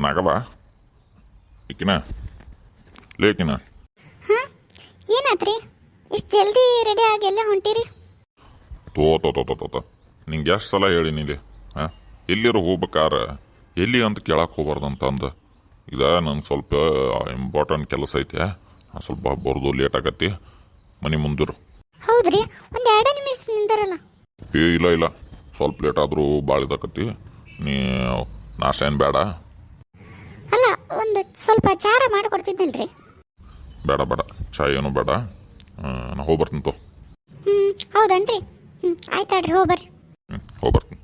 ನಾಗವ ಈಕಿನ ಲೇಕಿನ ಹಾಂ ಏನಾತ್ರಿ ಇಷ್ಟು ಜಲ್ದಿ ರೆಡಿ ಆಗಿ ಎಲ್ಲ ಹೊಂಟಿರಿ? ತೋ ನಿಂಗೆ ಎಷ್ಟು ಸಲ ಹೇಳಿನಿಲ್ಲಿ ಹಾಂ ಎಲ್ಲಿರೋ ಹೋಗ್ಬೇಕಾರ ಎಲ್ಲಿ ಅಂತ ಕೇಳಕ್ಕೆ ಹೋಗ್ಬಾರ್ದಂತಂದು ಇದು ನನ್ನ ಸ್ವಲ್ಪ ಇಂಪಾರ್ಟೆಂಟ್ ಕೆಲಸ ಐತೆ ಸ್ವಲ್ಪ ಬರೋದು ಲೇಟ್ ಆಗತ್ತಿ ಮನೆ ಮುಂದಿರು. ಹೌದ್ರಿ, ಒಂದು 2 ನಿಮಿಷ ನಿಂದರಲ್ಲ. ಇಲ್ಲ ಸ್ವಲ್ಪ ಲೇಟ್ ಆದರೂ ಭಾಳ ಇದಾಕತ್ತಿ. ನೀ ನಾಷ್ಟ ಏನು ಬೇಡ? ಅಲ್ಲ, ಒಂದು ಸ್ವಲ್ಪ ಚಾರ ಮಾಡಿಕೊಡ್ತಿದ್ದಲ್ರಿ. ಬೇಡ ಚಾ ಏನು ಬೇಡ, ನಾ ಹೋಗ್ಬರ್ತೀನಿ ತೋ. ಹೌದನ್ರಿ? ಆಯ್ತಾಡ್ರಿ, ಹೋಗ್ಬರ್ರಿ. ಹೋಗ್ಬರ್ತೀನಿ.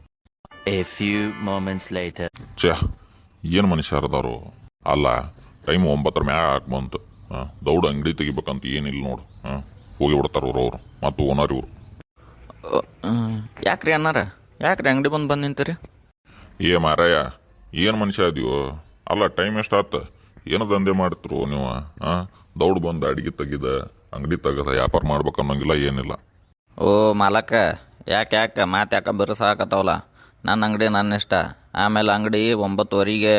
A few moments later. ಛೇ ಏನು ಮನುಷ್ಯರದಾರು. ಅಲ್ಲ ಟೈಮ್ 9 ಮ್ಯಾಗ ಬಂತು. ದೌಡ್ ಅಂಗಡಿ ತೆಗಿಬೇಕಂತ ಏನಿಲ್ಲ ನೋಡು. ಹೋಗಿ ಬಿಡ್ತಾರ ಅವರು ಮತ್ತು ಓನರ್ ಇವರು. ಯಾಕ್ರಿ ಅನ್ನಾರ, ಯಾಕ್ರಿ ಅಂಗಡಿ ಬಂದು ನಿಂತೀರಿ? ಮಾರಾಯ ಏನು ಮನುಷ್ಯ ಅದೀವೋ. ಅಲ್ಲ ಟೈಮ್ ಎಷ್ಟಾತ, ಏನು ದಂಧೆ ಮಾಡ್ತಿರು ನೀವು? ದೌಡ್ ಬಂದು ಅಡಿಗೆ ತೆಗಿದ ಅಂಗಡಿ ತೆಗದ ವ್ಯಾಪಾರ ಮಾಡ್ಬೇಕು ಅನ್ನೋಂಗಿಲ್ಲ, ಏನಿಲ್ಲ. ಓ ಮಾಲಕ, ಯಾಕೆ ಮಾತು ಯಾಕೆ ಬಿರುಸಾಕತ್ತವಲ್ಲ. ನನ್ನ ಅಂಗಡಿ ನನ್ನ ಇಷ್ಟ. ಆಮೇಲೆ ಅಂಗಡಿ 9:15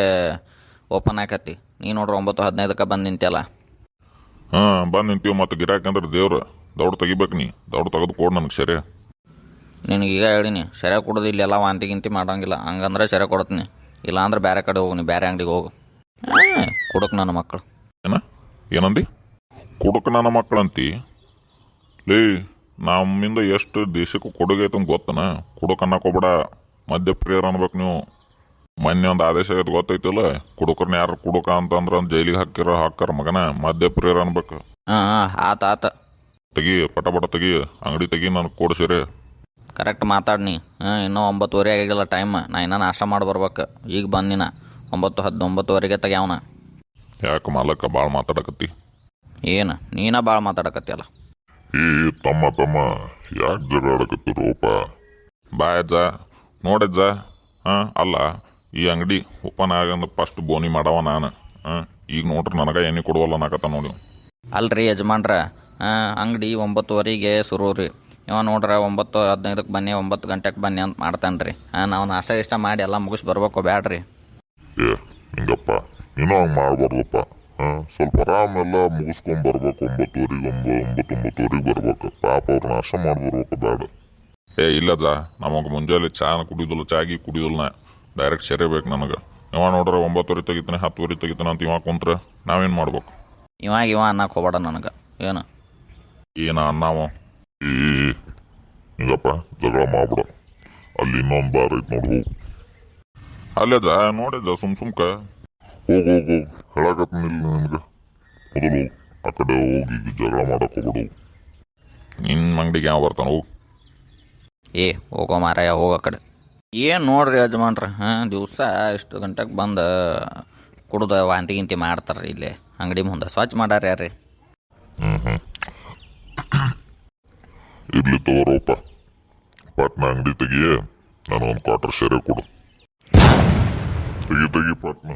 ಓಪನ್ ಆಕತಿ. ನೀ ನೋಡ್ರಿ 9:15 ಬಂದು ನಿಂತಲ್ಲ. ಬಂದು ನಿಂತೀವಿ. ಮತ್ತು ಗಿರಾಕಂದ್ರೆ ದೇವ್ರು ದೌಡ್ ತೆಗಿಬೇಕು. ನೀ ದೌಡ್ ತೆಗೆದು ಕೊಡು ನನಗೆ ಸರಿ. ನಿನಗೀಗ ಹೇಳಿನಿ, ಸೆರೆ ಕೊಡೋದು ಇಲ್ಲೆಲ್ಲ ವಾಂತಿ ಗಿಂತಿ ಮಾಡೋಂಗಿಲ್ಲ. ಹಂಗಂದ್ರೆ ಸೆರೆ ಕೊಡ್ತೀನಿ, ಇಲ್ಲಾಂದ್ರೆ ಬೇರೆ ಕಡೆ ಹೋಗು. ನೀ ಬೇರೆ ಅಂಗಡಿಗೆ ಹೋಗು. ಕೊಡಕ್ಕೆ ನನ್ನ ಮಕ್ಕಳು. ಏನಂದಿ? ಕೊಡಕ್ಕೆ ನನ್ನ ಮಕ್ಕಳಂತಿ? ಲೇ, ನಮ್ಮಿಂದ ಎಷ್ಟು ದೇಶಕ್ಕೂ ಕೊಡುಗೆ ಐತೆ ಗೊತ್ತನ? ಕುಡುಕ ಅನ್ನಕೋಬೇಡ, ಮದ್ಯಪ್ರಿಯರ್ ಅನ್ಬೇಕು ನೀವು. ಮೊನ್ನೆ ಒಂದು ಆದೇಶ ಐತೆ ಗೊತ್ತೈತಿಲ್ಲ, ಕುಡುಕರ್ನ ಯಾರು ಕುಡುಕ ಅಂತಂದ್ರೆ ಜೈಲಿಗೆ ಹಾಕ್ತಾರ ಮಗನ. ಮದ್ಯಪ್ರಿಯರ್ ಅನ್ಬೇಕು. ಆತ ತೆಗಿ, ಪಟ ತೆಗಿ, ಅಂಗಡಿ ತೆಗಿ, ನನಗೆ ಕೊಡು ಸರಿ. ಕರೆಕ್ಟ್ ಮಾತಾಡ್ನಿ. ಇನ್ನೂ 9:15 ಆಗಿಲ್ಲ ಟೈಮ್. ನಾ ಇನ್ನೂ ನಾಷ್ಟ ಮಾಡಿ ಬರ್ಬೇಕು. ಈಗ ಬಂದಿನ 9:19 ತೆಗ್ಯಾವನ. ಯಾಕೆ ಮಾಲಕ್ಕ ಭಾಳ ಮಾತಾಡಕತ್ತಿ? ಏನು ನೀನ ಭಾಳ ಮಾತಾಡಕತ್ತಿಯಲ್ಲ. ತಮ್ಮ ಯಾಕೆ ಜಗಾಡಕತ್ತಿರೋಪ? ಬಾಯಜ್ಜ ನೋಡಜ್ಜ. ಅಲ್ಲ, ಈ ಅಂಗಡಿ ಓಪನ್ ಆಗಂದ್ರೆ ಫಸ್ಟ್ ಬೋನಿ ಮಾಡವ ನಾನು. ಈಗ ನೋಡ್ರಿ ನನಗೆ ಎಣ್ಣೆ ಕೊಡುವಲ್ಲ ನಾಕತ್ತ ನೋಡಿ. ಅಲ್ರಿ ಯಜಮಾನ್ರ, ಅಂಗಡಿ 9:15 ಶುರು ರೀ. ಇವ ನೋಡ್ರಿ 9:15 ಬನ್ನಿ, 9 ಗಂಟೆಗೆ ಬನ್ನಿ ಅಂತ ಮಾಡ್ತಾನೆ ರೀ. ನಾವು ನಾಷ್ಟ ಇಷ್ಟ ಮಾಡಿ ಎಲ್ಲ ಮುಗಿಸಿ ಬರ್ಬೇಕು, ಬ್ಯಾಡ್ರಿ. ಹಿಂಗಪ್ಪ ನೀನು ಹಂಗೆ ಮಾಡಬಾರ್ದಪ್ಪ. ಸ್ವಲ್ಪ ಆರಾಮೆಲ್ಲ ಮುಗಿಸ್ಕೊಂಡ್ ಬರ್ಬೇಕು. 9:09 ಬರ್ಬೇಕು. ಪಾಪ ಅವ್ರು ನಾಷ್ಟ ಮಾಡ್ಬರ್ಬೇಕು. ಬೇಡ. ಇಲ್ಲಜ್ಜ, ನಮಗೆ ಮುಂಜಾನೆ ಚಾ ಕುಡಿಯೋದಿಲ್ಲ, ಚಾಗಿ ಕುಡಿಯೋದಿಲ್ಲ. ನಾ ಡೈರೆಕ್ಟ್ ಸೇರೇಬೇಕು ನನಗೆ. ಇವ ನೋಡ್ರೆ 9:00 ತೆಗಿತಾನೆ, 10:00 ತೆಗಿತಾನೆ ಅಂತ ಇವ ಕುಂತ್ರೆ ನಾವೇನು ಮಾಡ್ಬೇಕು? ಇವ ಅನ್ನಕ್ಕೆ ಹೋಗ್ಬೇಡ ನನಗೆ. ಏನ ಅನ್ನವ? ಹಿಂಗಪ್ಪ ಜಗಳ ಮಾಡ್ಬಿಡ. ಅಲ್ಲಿ ಇನ್ನೊಂದು ಬಾರ್ ಐತೆ ನೋಡಿ, ಹೋಗು. ಅಲ್ಲೇ ನೋಡಿದ್ದ ಸುಮ್ಕ ಹೋಗು. ಹೇಳಕತ್ನಿಲ್ಲ ನಿನ್ಗೆ ಮೊದಲು. ಆ ಕಡೆ ಹೋಗಿ ಜಗಳ ಮಾಡಕ್ ಹೋಗ್ಬಿಡು. ನಿನ್ನ ಅಂಗಡಿಗೆ ಯಾವ ಬರ್ತಾನ? ಹೋಗು. ಹೋಗೋ ಮಾರಾಯ, ಹೋಗೋ ಕಡೆ. ಏನು ನೋಡ್ರಿ ಯಜಮಾನ್ರ, ದಿವಸ ಇಷ್ಟು ಗಂಟೆಗೆ ಬಂದು ಕುಡ್ದು ವಾಂತಿ ಗಿಂತಿ ಮಾಡ್ತಾರ್ರಿ ಇಲ್ಲಿ ಅಂಗಡಿ ಮುಂದೆ. ಸ್ವಚ್ಛ ಮಾಡ್ಯಾರ ಯಾರ್ರಿ? ಇರ್ಲಿ ತಗೋರಪ್ಪ, ಪಟ್ನ ಅಂಗಡಿ ತೆಗಿಯೇ, ನನಗೊಂದು ಕ್ವಾರ್ಟರ್ ಶೇರೆ ಕೊಡು. ತೆಗಿ ಪಟ್ನ.